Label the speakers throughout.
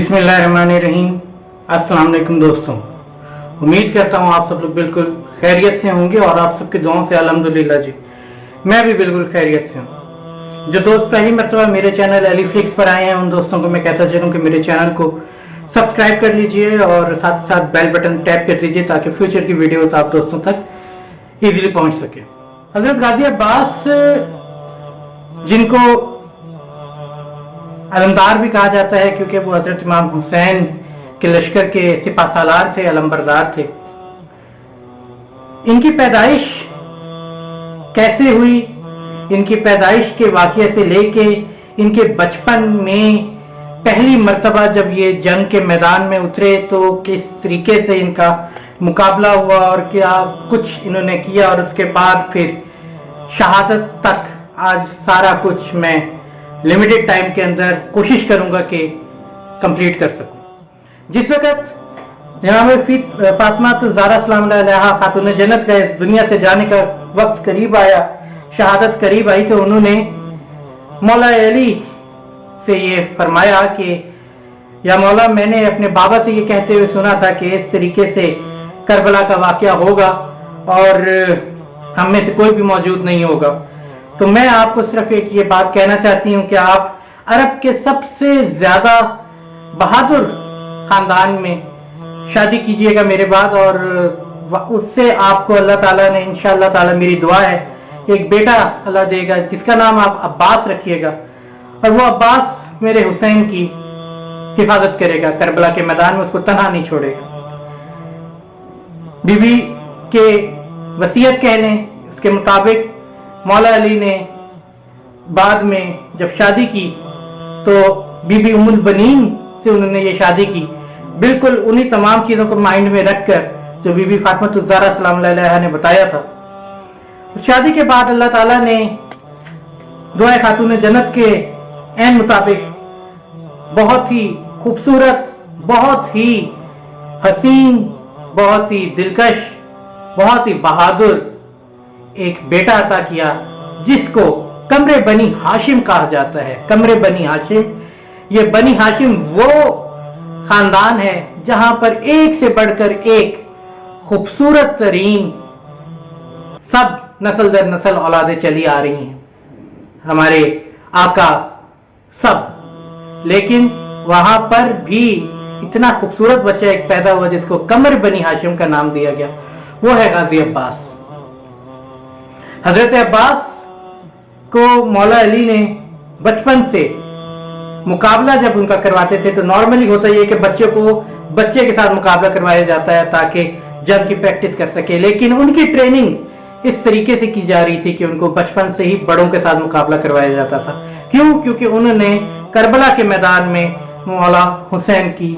Speaker 1: बिस्मिल्लाहिर्रहमानिर्रहीम। अस्सलाम वालेकुम दोस्तों, उम्मीद करता हूँ आप सब लोग बिल्कुल खैरियत से होंगे और आप सबके दुआओं से अल्हम्दुलिल्लाह जी मैं भी बिल्कुल खैरियत से हूँ। जो दोस्त पहली मरतबा मेरे चैनल एलिफ्लिक्स पर आए हैं उन दोस्तों को मैं कहता चलूँ कि मेरे चैनल को सब्सक्राइब कर लीजिए और साथ साथ बेल बटन टैप कर दीजिए ताकि फ्यूचर की वीडियोस आप दोस्तों तक इजीली पहुंच सके। हजरत गाजी अब्बास जिनको अलमदार भी कहा जाता है क्योंकि वो हजरत इमाम हुसैन के लश्कर के सिपा सालार थे, अलमबरदार थे। इनकी पैदाइश कैसे हुई, इनकी पैदाइश के वाक़ये से लेके इनके बचपन में पहली मर्तबा जब ये जंग के मैदान में उतरे तो किस तरीके से इनका मुकाबला हुआ और क्या कुछ इन्होंने किया और उसके बाद फिर शहादत तक, आज सारा कुछ मैं लिमिटेड टाइम के अंदर कोशिश करूंगा कि कंप्लीट कर सकूं। जिस वक्त जनाब फातिमा ज़हरा सलाम अलैहा खातून जन्नत का इस दुनिया से जाने का वक्त करीब आया, शहादत करीब आई, तो उन्होंने मौला अली से ये फरमाया कि या मौला, मैंने अपने बाबा से ये कहते हुए सुना था कि इस तरीके से करबला का वाकया होगा और हम में से कोई भी मौजूद नहीं होगा, तो मैं आपको सिर्फ एक ये बात कहना चाहती हूँ कि आप अरब के सबसे ज्यादा बहादुर खानदान में शादी कीजिएगा मेरे बाद, और उससे आपको अल्लाह ताला ने इंशाअल्लाह ताला, मेरी दुआ है, एक बेटा अल्लाह देगा जिसका नाम आप अब्बास रखिएगा और वो अब्बास मेरे हुसैन की हिफाजत करेगा, करबला के मैदान में उसको तन्हा नहीं छोड़ेगा। बीबी के वसीयत कह लें, उसके मुताबिक मौला अली ने बाद में जब शादी की तो बीबी उम्मुल बनीन से उन्होंने ये शादी की, बिल्कुल उन्हीं तमाम चीजों को माइंड में रखकर जो बीबी फातिमा ज़हरा सलाम अलैहा ने बताया था। उस शादी के बाद अल्लाह ताला ने दुआ खातून जन्नत के ऐन मुताबिक बहुत ही खूबसूरत, बहुत ही हसीन, बहुत ही दिलकश, बहुत ही बहादुर एक बेटा अता किया जिसको कमरे बनी हाशिम कहा जाता है। कमरे बनी हाशिम, ये बनी हाशिम वो खानदान है जहां पर एक से बढ़कर एक खूबसूरत तरीन सब नस्ल दर नस्ल औलादे चली आ रही हैं, हमारे आका सब। लेकिन वहां पर भी इतना खूबसूरत बच्चा एक पैदा हुआ जिसको कमर बनी हाशिम का नाम दिया गया, वो है गाजी अब्बास। हजरत अब्बास को मौला अली ने बचपन से मुकाबला जब उनका करवाते थे तो नॉर्मली होता है कि बच्चे को बच्चे के साथ मुकाबला करवाया जाता है ताकि जंग की प्रैक्टिस कर सके, लेकिन उनकी ट्रेनिंग इस तरीके से की जा रही थी कि उनको बचपन से ही बड़ों के साथ मुकाबला करवाया जाता था। क्यों? क्योंकि उन्होंने करबला के मैदान में मौला हुसैन की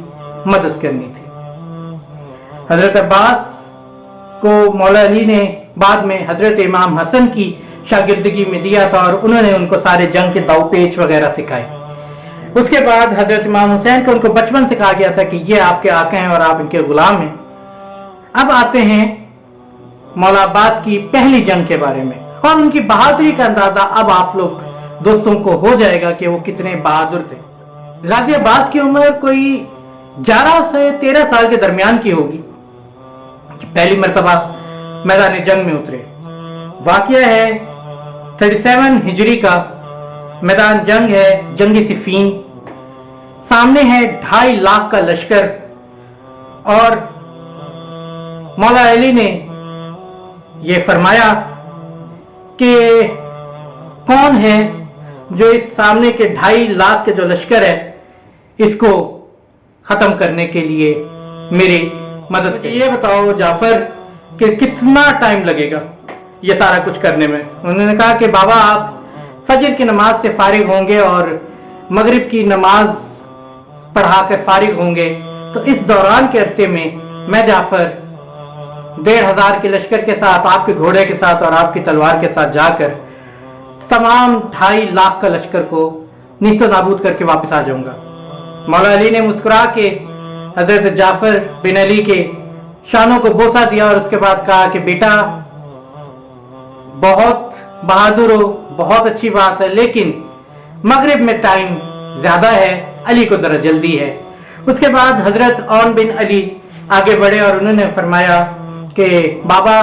Speaker 1: मदद करनी थी। हजरत अब्बास को मौला अली ने बाद में हजरत इमाम हसन की शागिर्दगी में दिया था और उन्होंने उनको सारे जंग के दाव पेच वगैरह सिखाए। उसके बाद हजरत इमाम हुसैन को उनको बचपन से कहा गया था कि ये आपके आका हैं और आप इनके गुलाम हैं। अब आते हैं मौला अब्बास की पहली जंग के बारे में और उनकी बहादुरी का अंदाजा अब आप लोग दोस्तों को हो जाएगा कि वो कितने बहादुर थे। गाजी अब्बास की उम्र कोई 11 से 13 साल के दरमियान की होगी, पहली मर्तबा मैदान जंग में उतरे। वाकया है 37 हिजरी का, मैदान जंग है जंगी सिफीन, सामने है 2.5 लाख का लश्कर और मौला अली ने यह फरमाया कि कौन है जो इस सामने के 2.5 लाख के जो लश्कर है इसको खत्म करने के लिए मेरी मदद करे। ये बताओ जाफर कि कितना टाइम लगेगा ये सारा कुछ करने में। उन्होंने कहा कि बाबा, आप फजर की नमाज से फारिग होंगे और मगरिब की नमाज पढ़ाकर फारिग होंगे, तो इस दौरान के अरसे में मैं जाफर 1500 के लश्कर के साथ, आपके घोड़े के साथ और आपकी तलवार के साथ जाकर तमाम 2.5 लाख का लश्कर को नीस्तो नाबूद करके वापस आ जाऊंगा। मौला अली ने मुस्कुरा के हजरत जाफर बिन अली के शानों को बोसा दिया और उसके बाद कहा कि बेटा, बहुत बहादुर हो, बहुत अच्छी बात है, लेकिन मगरिब में टाइम ज्यादा है, अली को जरा जल्दी है। उसके बाद हजरत औन बिन अली आगे बढ़े और उन्होंने फरमाया कि बाबा,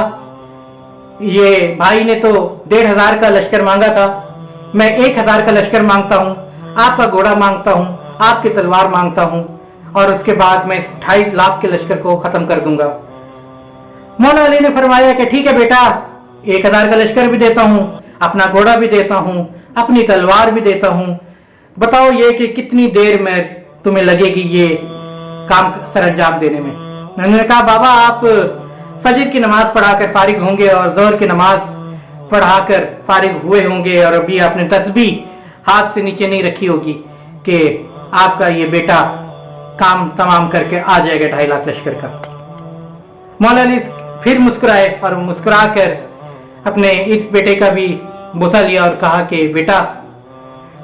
Speaker 1: ये भाई ने तो 1500 का लश्कर मांगा था, मैं 1000 का लश्कर मांगता हूं, आपका घोड़ा मांगता हूं, आपकी तलवार मांगता हूं, और उसके बाद मैं इस 2.5 लाख के लश्कर को खत्म कर दूंगा। मौला अली ने फरमाया कि ठीक है बेटा, 1000 का लश्कर भी देता हूं, अपना घोड़ा भी देता हूं, अपनी तलवार भी देता हूं, बताओ ये कि कितनी देर में तुम्हें लगेगी ये काम सर अंजाम देने में। उन्होंने कहा बाबा, आप फजर की नमाज पढ़ाकर फारिग होंगे और जोहर की नमाज पढ़ाकर फारिग हुए होंगे, और अभी आपने तस्बीह हाथ से नीचे नहीं रखी होगी कि आपका ये बेटा काम तमाम करके आ जाएगा 2.5 लाख लश्कर का। मौला अली फिर मुस्कुराए और मुस्कुरा कर अपने इस बेटे का भी बोसा लिया और कहा कि बेटा,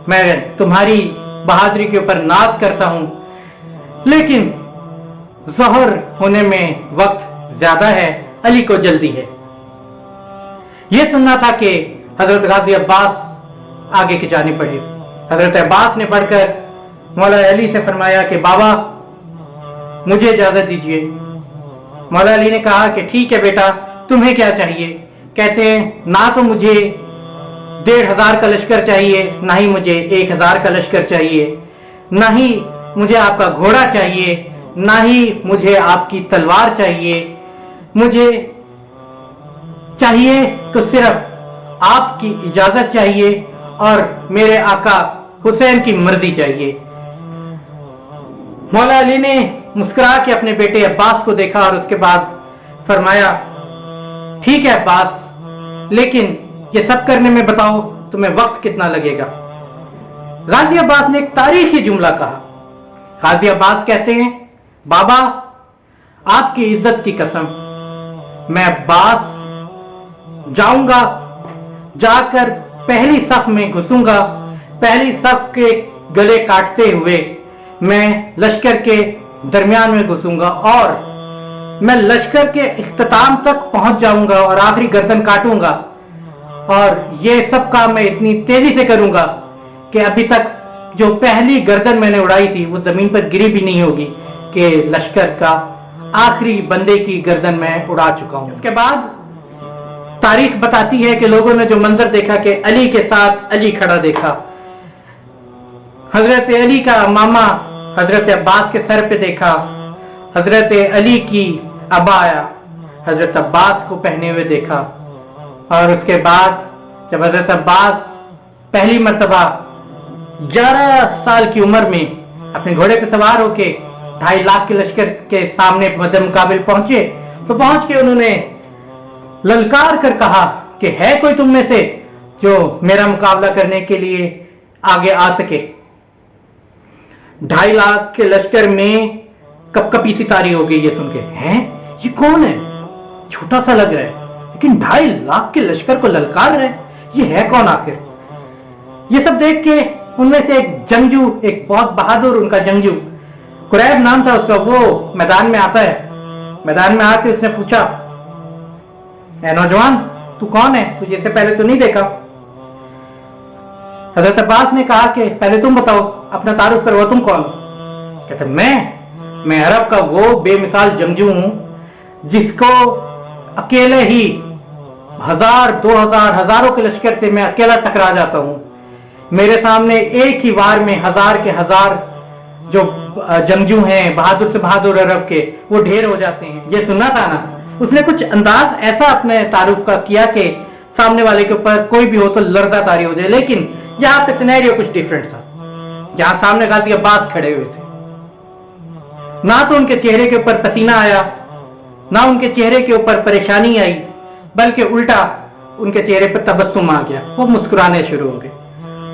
Speaker 1: मैं तुम्हारी बहादुरी के ऊपर नाज करता हूं, लेकिन ज़ोहर होने में वक्त ज्यादा है, अली को जल्दी है। यह सुनना था कि हजरत गाजी अब्बास आगे की जानिब बढ़े। हजरत अब्बास ने बढ़कर मौला अली से फरमाया कि बाबा, मुझे इजाजत दीजिए। मौला अली ने कहा कि ठीक है बेटा, तुम्हें क्या चाहिए? कहते हैं ना तो मुझे 1500 का लश्कर चाहिए, ना ही मुझे 1000 का लश्कर चाहिए, ना ही मुझे आपका घोड़ा चाहिए, ना ही मुझे आपकी तलवार चाहिए। मुझे चाहिए तो सिर्फ आपकी इजाजत चाहिए और मेरे आका हुसैन की मर्जी चाहिए। मौला अली ने मुस्कुरा के अपने बेटे अब्बास को देखा और उसके बाद फरमाया, ठीक है अब्बास, लेकिन ये सब करने में बताओ तुम्हें वक्त कितना लगेगा। गाजी अब्बास ने एक तारीखी जुमला कहा। गाजी अब्बास कहते हैं, बाबा, आपकी इज्जत की कसम, मैं अब्बास जाऊंगा, जाकर पहली सफ में घुसूंगा, पहली सफ के गले काटते हुए मैं लश्कर के दरमियान में घुसूंगा और मैं लश्कर के इख्तिताम तक पहुंच जाऊंगा और आखिरी गर्दन काटूंगा, और ये सब काम मैं इतनी तेजी से करूंगा कि अभी तक जो पहली गर्दन मैंने उड़ाई थी वो जमीन पर गिरी भी नहीं होगी कि लश्कर का आखिरी बंदे की गर्दन मैं उड़ा चुका हूं। उसके बाद तारीख बताती है कि लोगों ने जो मंजर देखा कि अली के साथ अली खड़ा देखा, हजरत अली का मामा हजरत अब्बास के सर पे देखा, हजरत अली की अबाया हजरत अब्बास को पहने हुए देखा, और उसके बाद जब हजरत अब्बास पहली मर्तबा 11 साल की उम्र में अपने घोड़े पर सवार होके 2.5 लाख के लश्कर के सामने मद्दे मुकाबिल पहुंचे, तो पहुंच के उन्होंने ललकार कर कहा कि है कोई तुम में से जो मेरा मुकाबला करने के लिए आगे आ सके। 2.5 लाख के लश्कर में कपकपी सी तारी हो गई ये सुन के, हैं ये कौन है? छोटा सा लग रहा है, लेकिन 2.5 लाख के लश्कर को ललकार रहा है, ये है कौन आखिर? ये सब देख के उनमें से एक जंगजू, एक बहुत बहादुर उनका जंगजू, कुरैब नाम था उसका, वो मैदान में आता है। मैदान में आके उसने पूछा, ए नौजवान, तू कौन है? तुझे इससे पहले तो नहीं देखा। हजरत अब्बास ने कहा कि पहले तुम बताओ, अपना तारुफ करो, तुम कौन? कहते मैं अरब का वो बेमिसाल जंगजू हूं जिसको अकेले ही 1000, 2000, हजारों के लश्कर से मैं अकेला टकरा जाता हूं। मेरे सामने एक ही वार में 1000 के 1000 जो जंगजू हैं, बहादुर से बहादुर अरब के, वो ढेर हो जाते हैं। ये सुनना था ना। उसने कुछ अंदाज ऐसा अपने तारुफ का किया कि सामने वाले के ऊपर कोई भी हो तो लर्जा तारी हो जाए, लेकिन यहां पे सिनेरियो कुछ डिफरेंट था। यहां सामने गाजी अब्बास खड़े हुए थे, ना तो उनके चेहरे के ऊपर पसीना आया, ना उनके चेहरे के ऊपर परेशानी आई, बल्कि उल्टा उनके चेहरे पर तबस्सुम आ गया, वो मुस्कुराने शुरू हो गए।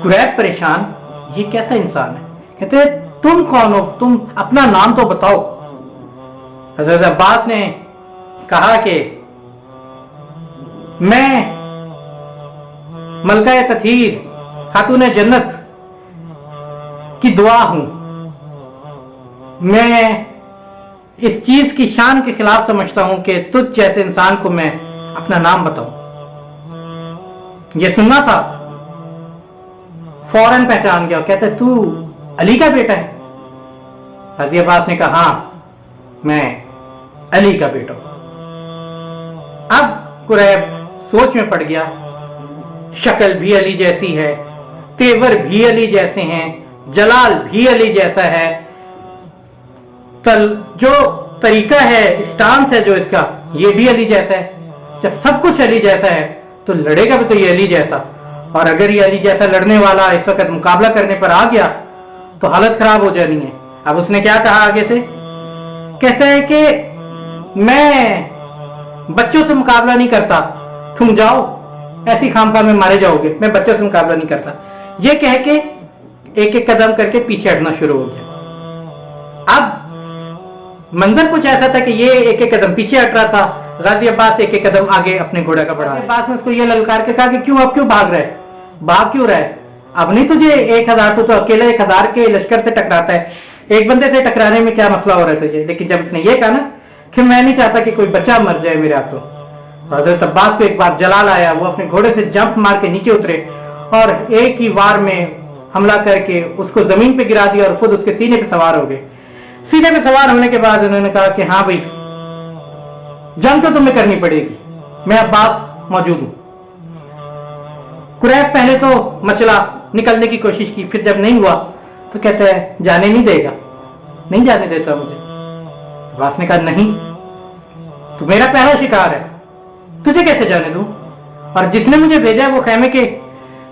Speaker 1: कुरैब परेशान, ये कैसा इंसान है? कहते तुम कौन हो? तुम अपना नाम तो बताओ। हजरत अब्बास ने कहा कि मैं मलका तथीर खातून जन्नत की दुआ हूं। मैं इस चीज की शान के खिलाफ समझता हूं कि तुझ जैसे इंसान को मैं अपना नाम बताऊं। यह सुनना था, फौरन पहचान गया, कहता तू अली का बेटा है? गाजी अब्बास ने कहा, हाँ मैं अली का बेटा हूं। अब कुरैब सोच में पड़ गया, शक्ल भी अली जैसी है, तेवर भी अली जैसे हैं, जलाल भी अली जैसा है, जो तरीका है, स्टांस है जो इसका, ये भी अली जैसा है। जब सब कुछ अली जैसा है तो लड़ेगा भी तो ये अली जैसा, और अगर ये अली जैसा लड़ने वाला इस वक्त मुकाबला करने पर आ गया तो हालत खराब हो जानी है। अब उसने क्या कहा आगे से, कहता है कि मैं बच्चों से मुकाबला नहीं करता, तुम जाओ, ऐसी खामखा में मारे जाओगे, मैं बच्चों से मुकाबला नहीं करता। ये कह के एक एक कदम करके पीछे हटना शुरू हो गया। अब मंजर कुछ ऐसा था कि ये एक एक कदम पीछे हट रहा था, गाजी अब्बास एक एक कदम आगे अपने घोड़े का बढ़ा। अब्बास ने उसको ये ललकार के कहा कि क्यों, अब क्यों भाग रहा है, भाग क्यों रहा है, अब नहीं तुझे 1000, तो अकेला 1000 के लश्कर से टकराता है, एक बंदे से टकराने में क्या मसला हो रहा है तुझे। लेकिन जब उसने ये कहा ना कि मैं नहीं चाहता कि कोई बच्चा मर जाए मेरे हाथों, हजरत अब्बास को एक बार जलाल आया, वो अपने घोड़े से जंप मार के नीचे उतरे और एक ही वार में हमला करके उसको जमीन पे गिरा दिया और खुद उसके सीने पे सवार हो गए। सीने पे सवार होने के बाद उन्होंने कहा कि हाँ भाई, जंग तो तुम्हें करनी पड़ेगी, मैं अब्बास मौजूद हूं। कुरैब पहले तो मचला, निकलने की कोशिश की, फिर जब नहीं हुआ तो कहता है जाने नहीं देगा, नहीं जाने देता मुझे। अब्बास ने कहा नहीं, तू मेरा पहला शिकार है, तुझे कैसे जाने दूं, और जिसने मुझे भेजा है वो खैमे के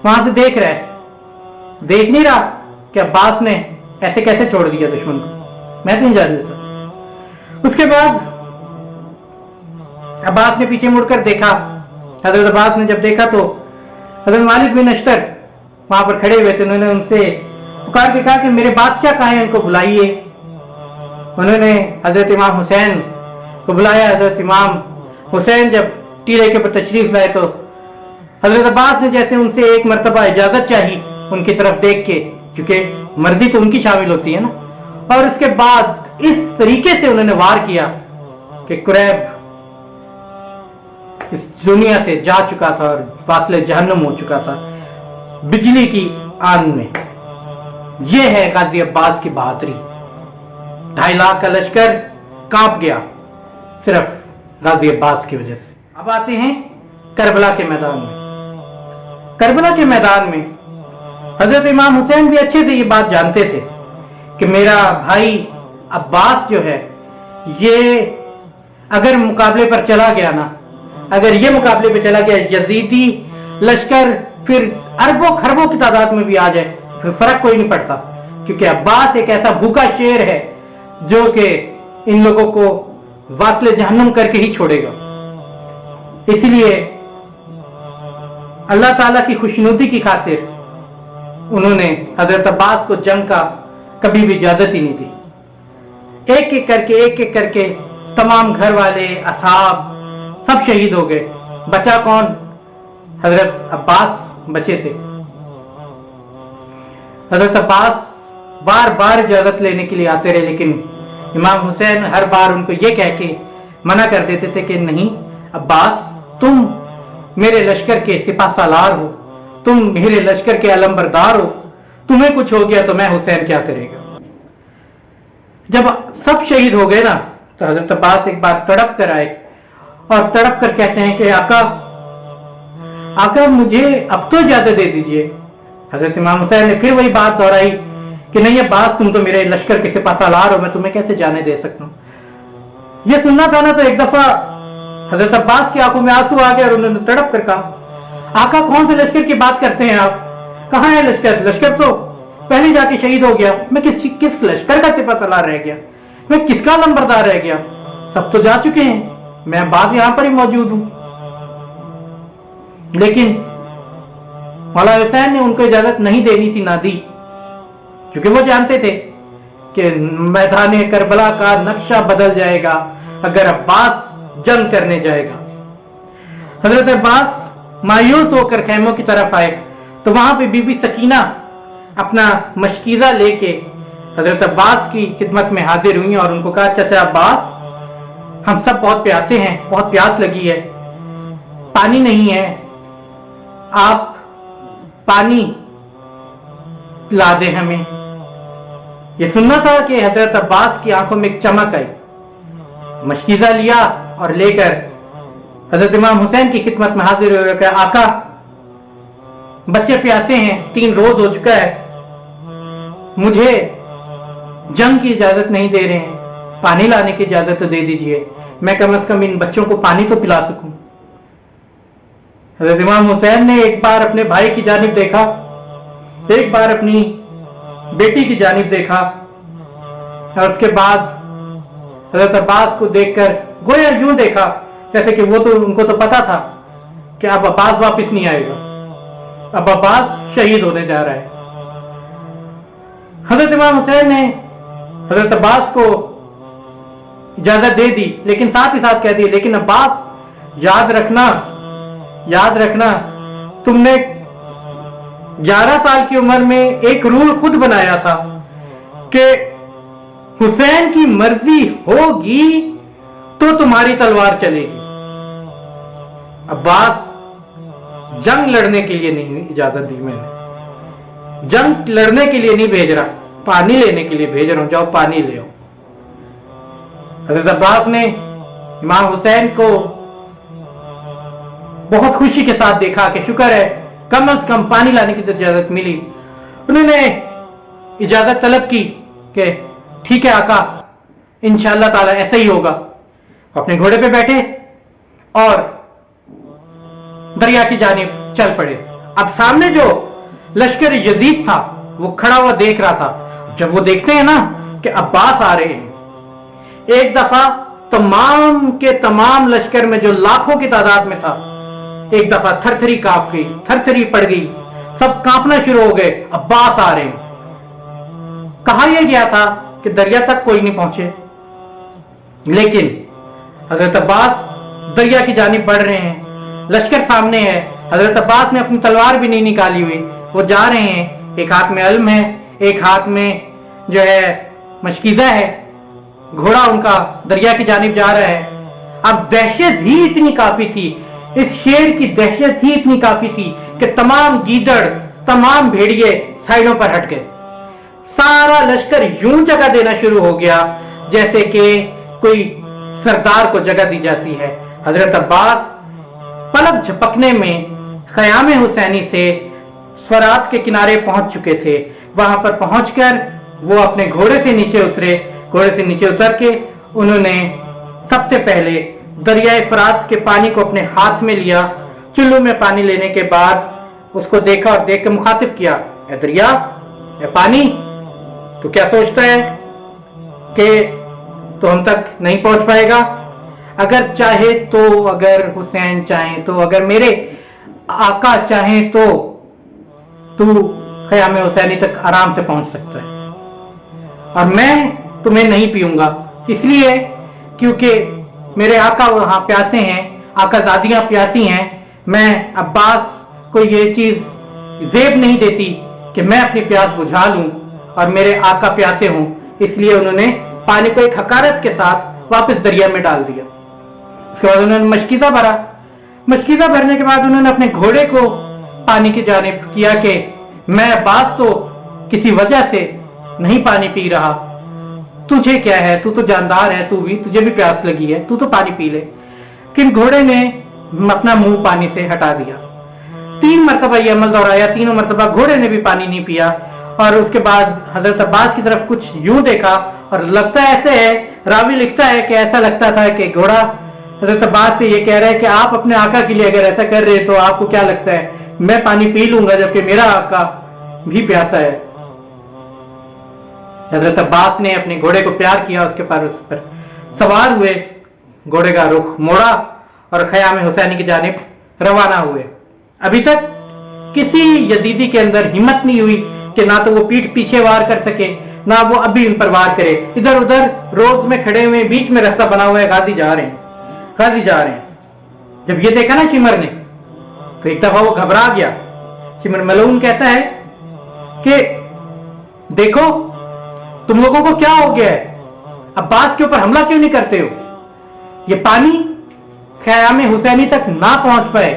Speaker 1: वहां से देख रहा है, देख नहीं रहा कि अब्बास ने ऐसे कैसे छोड़ दिया दुश्मन को, मैं तो नहीं जाने देता। उसके बाद अब्बास ने पीछे मुड़कर देखा, हजरत अब्बास ने जब देखा तो हजरत मालिक बिन अश्तर वहां पर खड़े हुए थे। उन्होंने उनसे पुकार के कहा कि मेरे बादशाह कहाँ हैं, उनको बुलाइए। उन्होंने हजरत इमाम हुसैन को बुलाया। हजरत इमाम हुसैन जब टीले के पर तशरीफ लाए तो हजरत अब्बास ने जैसे उनसे एक मर्तबा इजाजत चाही उनकी तरफ देख के, क्योंकि मर्जी तो उनकी शामिल होती है ना, और उसके बाद इस तरीके से उन्होंने वार किया कि कुरैब इस दुनिया से जा चुका था और फासले जहन्नुम हो चुका था बिजली की आन में। यह है गाजी अब्बास की बहादुरी। 2.5 लाख का लश्कर कांप गया सिर्फ गाजी अब्बास की वजह से। अब आते हैं करबला के मैदान में। करबला के मैदान में हजरत इमाम हुसैन भी अच्छे से ये बात जानते थे कि मेरा भाई अब्बास जो है, ये अगर मुकाबले पर चला गया ना, अगर ये मुकाबले पे चला गया, यजीदी लश्कर फिर अरबों खरबों की तादाद में भी आ जाए, फिर फर्क कोई नहीं पड़ता, क्योंकि अब्बास एक ऐसा भूखा शेर है जो कि इन लोगों को वासले जहन्नुम करके ही छोड़ेगा। इसलिए अल्लाह ताला की खुशनुदी की खातिर उन्होंने हजरत अब्बास को जंग का कभी भी इजाजत ही नहीं दी। एक एक करके तमाम घर वाले, असहाब सब शहीद हो गए। बचा कौन? हजरत अब्बास बचे थे। हजरत अब्बास बार बार इजाजत लेने के लिए आते रहे, लेकिन इमाम हुसैन हर बार उनको ये कह के मना कर देते थे कि नहीं अब्बास, तुम मेरे लश्कर के सिपा सालार हो, तुम मेरे लश्कर के अलमबरदार हो, तुम्हें कुछ हो गया तो मैं हुसैन क्या करेगा। जब सब शहीद हो गए ना तो हजरत अब्बास एक बार तड़प कर आए और तड़प कर कहते हैं कि आका मुझे अब तो इजाजत दे दीजिए। हजरत इमाम हुसैन ने फिर वही बात दोहराई कि नहीं अब्बास, तुम तो मेरे लश्कर के सिपा सालार हो, मैं तुम्हें कैसे जाने दे सकता हूं। ये सुनना था ना तो एक दफा हजरत अब्बास की आंखों में आंसू आ गए और उन्होंने तड़प कर कहा, आका कौन से लश्कर की बात करते हैं आप, कहां है लश्कर? लश्कर तो पहले जाके शहीद हो गया, मैं किस लश्कर का सिपा सालार रह गया, मैं किसका लंबरदार रह गया? सब तो जा चुके हैं, मैं अब्बास यहां पर ही मौजूद हूं। लेकिन मौला हुसैन ने उनको इजाजत नहीं देनी थी, ना दी, क्योंकि वो जानते थे कि मैदान करबला का नक्शा बदल जाएगा अगर अब्बास जंग करने जाएगा। हजरत अब्बास मायूस होकर खैमों की तरफ आए तो वहां पे बीबी सकीना अपना मशकीजा लेके हजरत अब्बास की खिदमत में हाजिर हुई और उनको कहा, चाचा अब्बास, हम सब बहुत प्यासे हैं, बहुत प्यास लगी है, पानी नहीं है, आप पानी ला दे हमें। یہ سننا تھا کہ حضرت عباس کی آنکھوں میں ایک چمک آئی. مشکیزہ لیا اور لے کر حضرت امام حسین کی خدمت میں حاضر ہو کر آقا بچے پیاسے ہیں, 3 روز ہو چکا ہے, مجھے جنگ کی اجازت نہیں دے رہے ہیں, پانی لانے کی اجازت تو دے دیجئے, میں کم از کم ان بچوں کو پانی تو پلا سکوں. حضرت امام حسین نے ایک بار اپنے بھائی کی جانب دیکھا, ایک بار اپنی بیٹی کی جانب دیکھا, اور اس کے بعد حضرت عباس کو دیکھ کر گویا یوں دیکھا جیسے کہ وہ تو ان کو تو پتا تھا کہ اب عباس واپس نہیں آئے گا, اب عباس شہید ہونے جا رہا ہے. حضرت امام حسین نے حضرت عباس کو اجازت دے دی, لیکن ساتھ ہی ساتھ کہہ دی لیکن عباس یاد رکھنا تم نے 11 سال کی عمر میں ایک رول خود بنایا تھا کہ حسین کی مرضی ہوگی تو تمہاری تلوار چلے گی. عباس جنگ لڑنے کے لیے نہیں اجازت دی میں نے, جنگ لڑنے کے لیے نہیں بھیج رہا, پانی لینے کے لیے بھیج رہا ہوں, جاؤ پانی لے آؤ. حضرت عباس نے امام حسین کو بہت خوشی کے ساتھ دیکھا کہ شکر ہے کم از کم پانی لانے کی اجازت ملی. انہوں نے اجازت طلب کی کہ ٹھیک ہے آقا انشاءاللہ تعالی ایسا ہی ہوگا. اپنے گھوڑے پہ بیٹھے اور دریا کی جانب چل پڑے. اب سامنے جو لشکر یزید تھا وہ کھڑا ہوا دیکھ رہا تھا. جب وہ دیکھتے ہیں نا کہ عباس آ رہے ہیں, ایک دفعہ تمام کے تمام لشکر میں جو لاکھوں کی تعداد میں تھا, ایک دفعہ تھر تھری کانپ گئی, تھر تھری پڑ گئی, سب کانپنا شروع ہو گئے. عباس آ رہے ہیں. کہا یہ گیا تھا کہ دریا تک کوئی نہیں پہنچے, لیکن حضرت عباس دریا کی جانب بڑھ رہے ہیں, لشکر سامنے ہے. حضرت عباس نے اپنی تلوار بھی نہیں نکالی ہوئی, وہ جا رہے ہیں, ایک ہاتھ میں علم ہے, ایک ہاتھ میں جو ہے مشکیزہ ہے, گھوڑا ان کا دریا کی جانب جا رہا ہے. اب دہشت ہی اتنی کافی تھی, اس شیر کی دہشت ہی اتنی کافی تھی کہ تمام گیدڑ, تمام بھیڑیے سائڈوں پر ہٹ گئے. سارا لشکر یوں جگہ دینا شروع ہو گیا جیسے کہ کوئی سردار کو جگہ دی جاتی ہے. حضرت عباس پلک جھپکنے میں خیام حسینی سے فرات کے کنارے پہنچ چکے تھے. وہاں پر پہنچ کر وہ اپنے گھوڑے سے نیچے اترے. گھوڑے سے نیچے اتر کے انہوں نے سب سے پہلے دریائے فرات کے پانی کو اپنے ہاتھ میں لیا. چلو میں پانی لینے کے بعد اس کو دیکھا اور دیکھ کے مخاطب کیا, اے دریا, اے پانی, تو کیا سوچتا ہے کہ تو ہم تک نہیں پہنچ پائے گا؟ اگر چاہے تو, اگر حسین چاہیں تو, اگر میرے آقا چاہیں تو خیام حسینی تک آرام سے پہنچ سکتا ہے. اور میں تمہیں نہیں پیوں گا, اس لیے کیونکہ میرے آقا وہاں پیاسے ہیں, آقا زادیاں پیاسی ہیں. میں عباس کو یہ چیز زیب نہیں دیتی کہ میں اپنی پیاس بجھا لوں اور میرے آقا پیاسے ہوں. اس لیے انہوں نے پانی کو ایک حقارت کے ساتھ واپس دریا میں ڈال دیا. اس کے بعد انہوں نے مشکیزہ بھرا. مشکیزہ بھرنے کے بعد انہوں نے اپنے گھوڑے کو پانی کی جانب کیا کہ میں عباس تو کسی وجہ سے نہیں پانی پی رہا, تجھے کیا ہے, تو تو جاندار ہے, تجھے بھی پیاس لگی ہے, تو تو پانی پی لے. لیکن گھوڑے نے اپنا منہ پانی سے ہٹا دیا. 3 مرتبہ یہ عمل دہرایا, تینوں مرتبہ گھوڑے نے بھی پانی نہیں پیا. اور اس کے بعد حضرت عباس کی طرف کچھ یوں دیکھا, اور لگتا ایسے ہے, راوی لکھتا ہے کہ ایسا لگتا تھا کہ گھوڑا حضرت عباس سے یہ کہہ رہا ہے کہ آپ اپنے آقا کے لیے اگر ایسا کر رہے تو آپ کو کیا لگتا ہے, میں پانی پی لوں گا جبکہ میرا آقا بھی پیاسا ہے. حضرت عباس نے اپنے گھوڑے کو پیار کیا, اس پر سوار ہوئے, گھوڑے کا رخ موڑا اور خیام حسینی کی جانب روانہ ہوئے. ابھی تک کسی یزیدی کے اندر ہمت نہیں ہوئی کہ نہ تو وہ پیٹھ پیچھے وار کر سکے, نہ وہ ابھی ان پر وار کرے. ادھر ادھر روز میں کھڑے ہوئے, بیچ میں رستہ بنا ہوا ہے, غازی جا رہے ہیں. جب یہ دیکھا نا شمر نے تو ایک دفعہ وہ گھبرا گیا. شمر ملعون کہتا ہے کہ دیکھو تم لوگوں کو کیا ہو گیا ہے, عباس کے اوپر حملہ کیوں نہیں کرتے ہو؟ یہ پانی خیام حسینی تک نہ پہنچ پائے,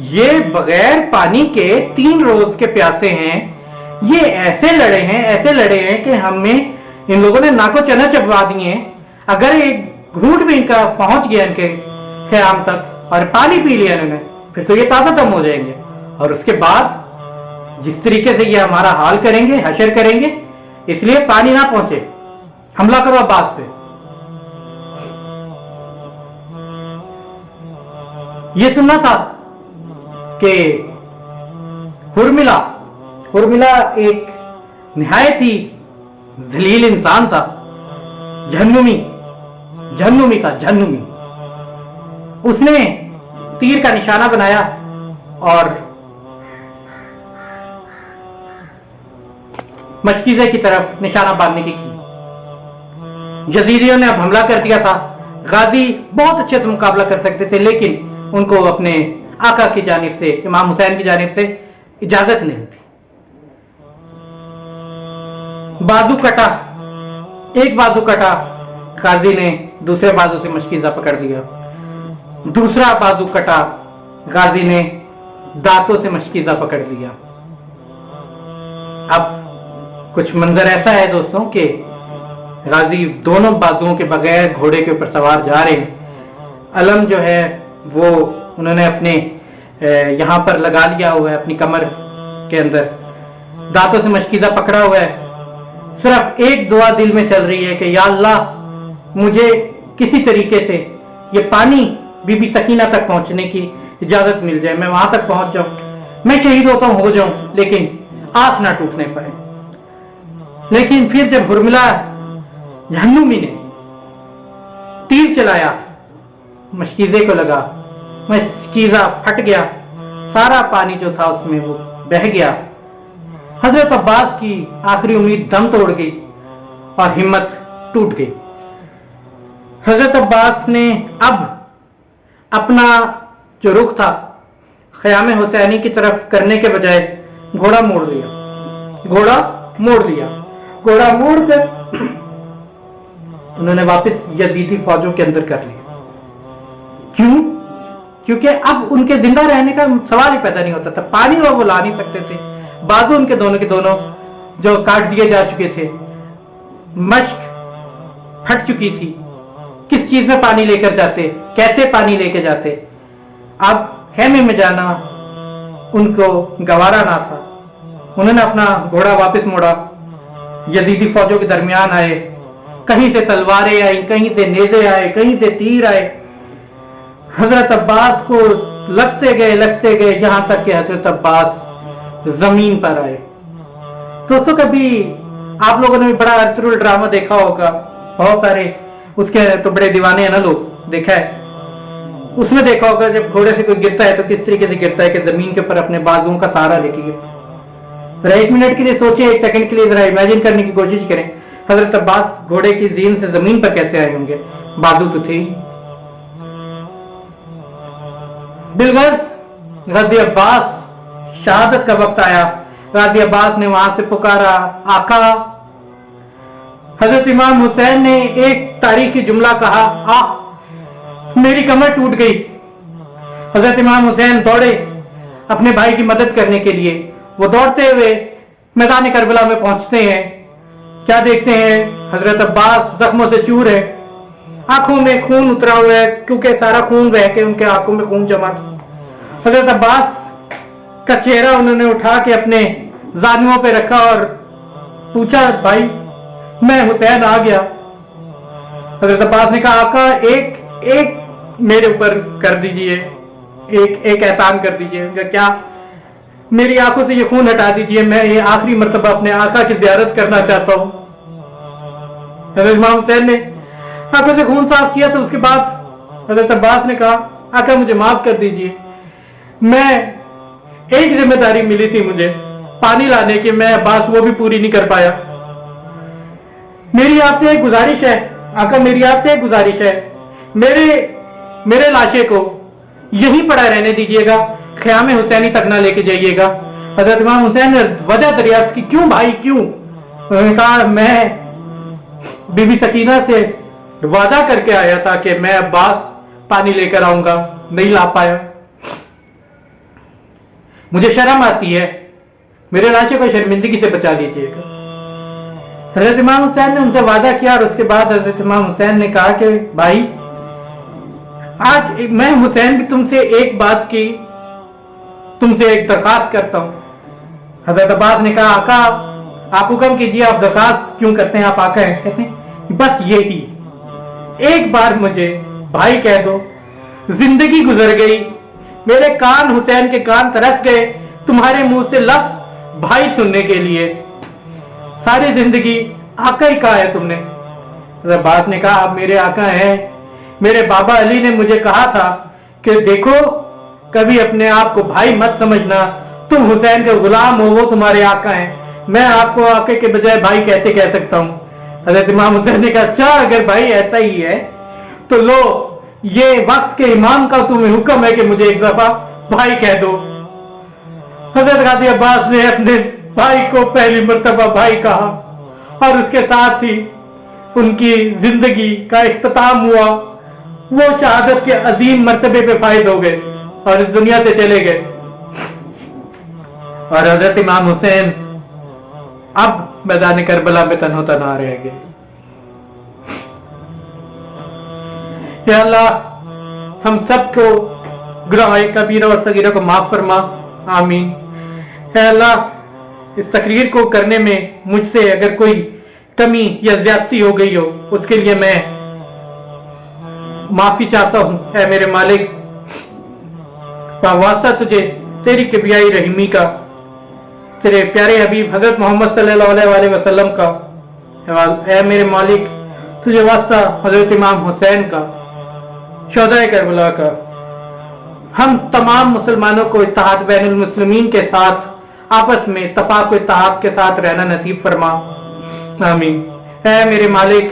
Speaker 1: یہ بغیر پانی کے 3 روز کے پیاسے ہیں, یہ ایسے لڑے ہیں کہ ہمیں ان لوگوں نے ناکو چنا چبوا دیے ہیں. اگر ایک گھونٹ بھی ان کا پہنچ گیا ان کے خیام تک اور پانی پی لیا انہوں نے, پھر تو یہ تازہ دم ہو جائیں گے. اور اس کے بعد جس طریقے سے یہ ہمارا حال کریں گے, حشر کریں گے, اس لیے پانی نہ پہنچے, حملہ کرو عباس پہ. یہ سننا تھا کہ ہرملا ایک نہایت ہی ذلیل انسان تھا, جہنمی تھا. اس نے تیر کا نشانہ بنایا اور مشکیزے کی طرف نشانہ باندھنے کی. یزیدیوں نے اب حملہ کر دیا تھا. غازی بہت اچھے سے مقابلہ کر سکتے تھے, لیکن ان کو اپنے آقا کی جانب سے, امام حسین کی جانب سے اجازت نہیں تھی. بازو کٹا, ایک بازو کٹا, غازی نے دوسرے بازو سے مشکیزہ پکڑ لیا. دوسرا بازو کٹا, غازی نے دانتوں سے مشکیزہ پکڑ لیا. اب کچھ منظر ایسا ہے دوستوں کہ غازی دونوں بازوؤں کے بغیر گھوڑے کے اوپر سوار جا رہے ہیں. علم جو ہے وہ انہوں نے اپنے یہاں پر لگا لیا ہوا ہے, اپنی کمر کے اندر. دانتوں سے مشکیزہ پکڑا ہوا ہے. صرف ایک دعا دل میں چل رہی ہے کہ یا اللہ مجھے کسی طریقے سے یہ پانی بی بی سکینہ تک پہنچنے کی اجازت مل جائے, میں وہاں تک پہنچ جاؤں, میں شہید ہوتا ہوں ہو جاؤں, لیکن آس نہ ٹوٹنے پائے. لیکن پھر جب ہرملا جہنمی نے تیر چلایا, مشکیزے کو لگا, مشکیزہ پھٹ گیا, سارا پانی جو تھا اس میں وہ بہہ گیا. حضرت عباس کی آخری امید دم توڑ گئی اور ہمت ٹوٹ گئی. حضرت عباس نے اب اپنا جو رخ تھا خیام حسینی کی طرف کرنے کے بجائے گھوڑا موڑ کر انہوں نے واپس یزیدی فوجوں کے اندر کر لیا. کیونکہ اب ان کے زندہ رہنے کا سوال ہی پیدا نہیں ہوتا تھا. پانی وہ لا نہیں سکتے تھے, بازو ان کے دونوں جو کاٹ دیے جا چکے تھے, مشق پھٹ چکی تھی. کس چیز میں پانی لے کر جاتے, کیسے پانی لے کے جاتے؟ اب خیمے میں جانا ان کو گوارا نہ تھا. انہوں نے اپنا گھوڑا واپس موڑا, یزیدی فوجوں کے درمیان آئے. کہیں سے تلواریں آئیں, کہیں سے نیزے آئے, کہیں سے تیر آئے. حضرت عباس کو لگتے گئے یہاں تک کہ حضرت عباس زمین پر آئے. دوستوں کبھی آپ لوگوں نے بھی بڑا ارطغرل ڈرامہ دیکھا ہوگا, بہت سارے اس کے تو بڑے دیوانے ہیں نا لوگ, دیکھا ہے. اس میں دیکھا ہوگا جب گھوڑے سے کوئی گرتا ہے تو کس طریقے سے گرتا ہے کہ زمین کے اوپر اپنے بازوؤں کا سہارا لے کے گرتا ہے. ذرا ایک منٹ کے لیے سوچیں, ایک سیکنڈ کے لیے ذرا امیجن کرنے کی کوشش کریں حضرت عباس گھوڑے کی زین سے زمین پر کیسے آئے ہوں گے, بازو تو تھے ہی. بالغرض غازی عباس شہادت کا وقت آیا. غازی عباس نے وہاں سے پکارا, آقا. حضرت امام حسین نے ایک تاریخی جملہ کہا, میری کمر ٹوٹ گئی. حضرت امام حسین دوڑے اپنے بھائی کی مدد کرنے کے لیے. وہ دوڑتے ہوئے میدان کربلا میں پہنچتے ہیں. کیا دیکھتے ہیں؟ حضرت عباس زخموں سے چور ہے, آنکھوں میں خون اترا ہوا ہے, کیونکہ سارا خون بہ کے ان کے آنکھوں میں خون جمع تھا. حضرت عباس کا چہرہ انہوں نے اٹھا کے اپنے زانووں پہ رکھا اور پوچھا, بھائی میں حسین آ گیا. حضرت عباس نے کہا, آقا ایک میرے اوپر کر دیجئے, ایک احسان کر دیجئے. کیا؟ میری آنکھوں سے یہ خون ہٹا دیجئے, میں یہ آخری مرتبہ اپنے آقا کی زیارت کرنا چاہتا ہوں. حضرت امام حسین نے آنکھوں سے خون صاف کیا تو اس کے بعد حضرت عباس نے کہا, آقا مجھے معاف کر دیجئے, میں ایک ذمہ داری ملی تھی مجھے پانی لانے کی, میں عباس وہ بھی پوری نہیں کر پایا. میری آپ سے ایک گزارش ہے آقا, میری آپ سے ایک گزارش ہے, میرے لاشے کو یہیں پڑا رہنے دیجئے گا, خیام حسینی تک نہ لے کے جائیے گا. حضرت امام حسین نے وجہ دریافت کی, کیوں بھائی کیوں؟ انہوں نے کہا, میں بی بی سکینہ سے وعدہ کر کے آیا تھا کہ میں عباس پانی لے کر آؤں گا, نہیں لا پایا. مجھے شرم آتی ہے میرے لاشے کو شرمندگی سے بچا لیجیے گا۔ حضرت امام حسین نے ان سے وعدہ کیا، اور اس کے بعد حضرت امام حسین نے کہا کہ بھائی آج میں حسین بھی تم سے ایک بات کی، تم سے ایک درخواست کرتا ہوں۔ حضرت عباس نے کہا آقا آپ حکم کیجیے، آپ درخواست کیوں کرتے ہیں، آپ آقا ہیں۔ کہتے ہیں بس یہی ایک بار مجھے بھائی کہہ دو۔ زندگی گزر گئی، میرے کان حسین کے کان ترس گئے تمہارے منہ سے لفظ بھائی سننے کے لیے، ساری زندگی آقا ہی کہا ہے تم نے۔ حضرت عباس نے کہا آپ میرے آقا ہیں، میرے بابا علی نے مجھے کہا تھا کہ دیکھو کبھی اپنے آپ کو بھائی مت سمجھنا، تم حسین کے غلام ہو، وہ تمہارے آقا ہیں، میں آپ کو آقا کے بجائے بھائی کیسے کہہ سکتا ہوں۔ حضرت امام حسین نے کہا اچھا اگر بھائی ایسا ہی ہے تو لو یہ وقت کے امام کا تمہیں حکم ہے کہ مجھے ایک دفعہ بھائی کہہ دو۔ حضرت غازی عباس نے اپنے بھائی کو پہلی مرتبہ بھائی کہا، اور اس کے ساتھ ہی ان کی زندگی کا اختتام ہوا، وہ شہادت کے عظیم مرتبے پہ فائز ہو گئے اور اس دنیا سے چلے گئے۔ اور حضرت امام حسین اب میدان کربلا میں تنہا تنہا رہ گئے۔ یا اللہ ہم سب کو گناہ کبیرہ اور صغیرہ کو معاف فرما، آمین۔ اے اللہ اس تقریر کو کرنے میں مجھ سے اگر کوئی کمی یا زیادتی ہو گئی ہو اس کے لیے میں معافی چاہتا ہوں۔ اے میرے مالک واسطہ تجھے تیری کبریائی رحیمی کا، تیرے پیارے حبیب حضرت محمد صلی اللہ علیہ وسلم کا، اے میرے مالک تجھے واسطہ حضرت امام حسین کا، شہدائے کربلا کا، ہم تمام مسلمانوں کو اتحاد بین المسلمین کے ساتھ آپس میں اتفاق و اتحاد کے ساتھ رہنا نصیب فرما، آمین۔ اے میرے مالک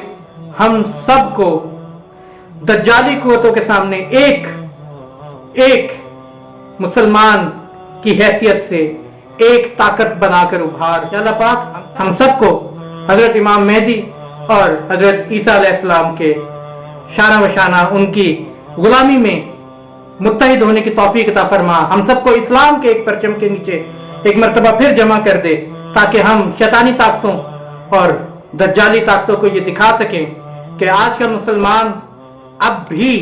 Speaker 1: ہم سب کو دجالی قوتوں کے سامنے ایک مسلمان کی حیثیت سے ایک طاقت بنا کر ابھار۔ یا اللہ پاک ہم سب کو حضرت امام مہدی اور حضرت عیسیٰ علیہ السلام کے شانہ بشانہ ان کی غلامی میں متحد ہونے کی توفیق عطا فرما، ہم سب کو اسلام کے ایک پرچم کے نیچے ایک مرتبہ پھر جمع کر دے، تاکہ ہم شیطانی طاقتوں اور دجالی طاقتوں کو یہ دکھا سکیں کہ آج کا مسلمان اب بھی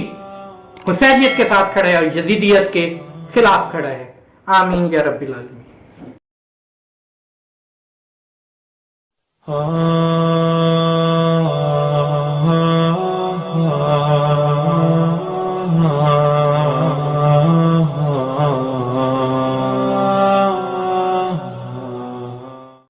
Speaker 1: حسینیت کے ساتھ کھڑا ہے اور یزیدیت کے خلاف کھڑا ہے، آمین یا رب العالمین۔